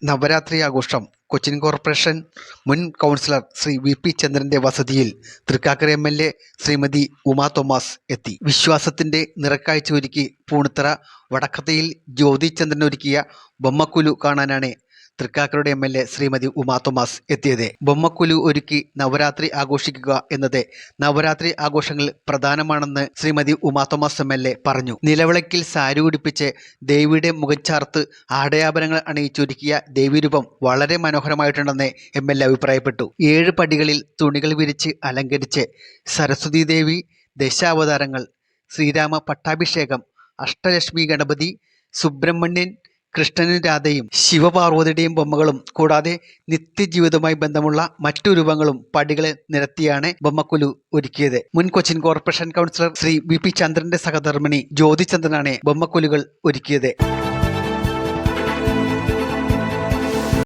നവരാത്രി ആഘോഷം കൊച്ചിൻ കോർപ്പറേഷൻ മുൻ councillor Shri VP. ചന്ദ്രന്റെ വസതിയിൽ തൃക്കാക്കര എം.എൽ.എ. ശ്രീമതി ഉമാ തോമസ് എത്തി. വിശ്വാസത്തിന്റെ നിറക്കാഴ്ച ഒരുക്കി പൂണിത്തറ വടക്കത്തയിൽ ജ്യോതി ചന്ദ്രൻ ഒരുക്കിയ ബൊമ്മക്കുലു കാണാനാണ് തൃക്കാക്കരയുടെ എം.എൽ.എ. ശ്രീമതി ഉമാ തോമസ് എത്തിയത്. ബൊമ്മക്കുലു ഒരുക്കി നവരാത്രി ആഘോഷിക്കുക എന്നത് നവരാത്രി ആഘോഷങ്ങളിൽ പ്രധാനമാണെന്ന് ശ്രീമതി ഉമാ തോമസ് എം.എൽ.എ. പറഞ്ഞു. നിലവിളക്കിൽ സാരി ഉടുപ്പിച്ച് ദേവിയുടെ മുഖച്ചാർത്ത് ആടയാഭരണങ്ങൾ അണിയിച്ചൊരുക്കിയ ദേവീരൂപം വളരെ മനോഹരമായിട്ടുണ്ടെന്ന് എം.എൽ.എ. അഭിപ്രായപ്പെട്ടു. 7 പടികളിൽ തുണികൾ വിരിച്ച് അലങ്കരിച്ച് സരസ്വതി ദേവി ദശാവതാരങ്ങൾ, ശ്രീരാമ പട്ടാഭിഷേകം, അഷ്ടലക്ഷ്മി ഗണപതി, സുബ്രഹ്മണ്യൻ, കൃഷ്ണനും രാധയും ശിവപാർവതിയുടെയും ബൊമ്മകളും കൂടാതെ നിത്യജീവിതവുമായി ബന്ധമുള്ള മറ്റു രൂപങ്ങളും പടികളെ നിരത്തിയാണ് ബൊമ്മക്കുലു ഒരുക്കിയത്. മുൻ Cochin corporation councillor Shri VP. ചന്ദ്രന്റെ സഹധർമ്മിണി ജ്യോതി ചന്ദ്രനാണ് ബൊമ്മക്കുലുകൾ ഒരുക്കിയത്.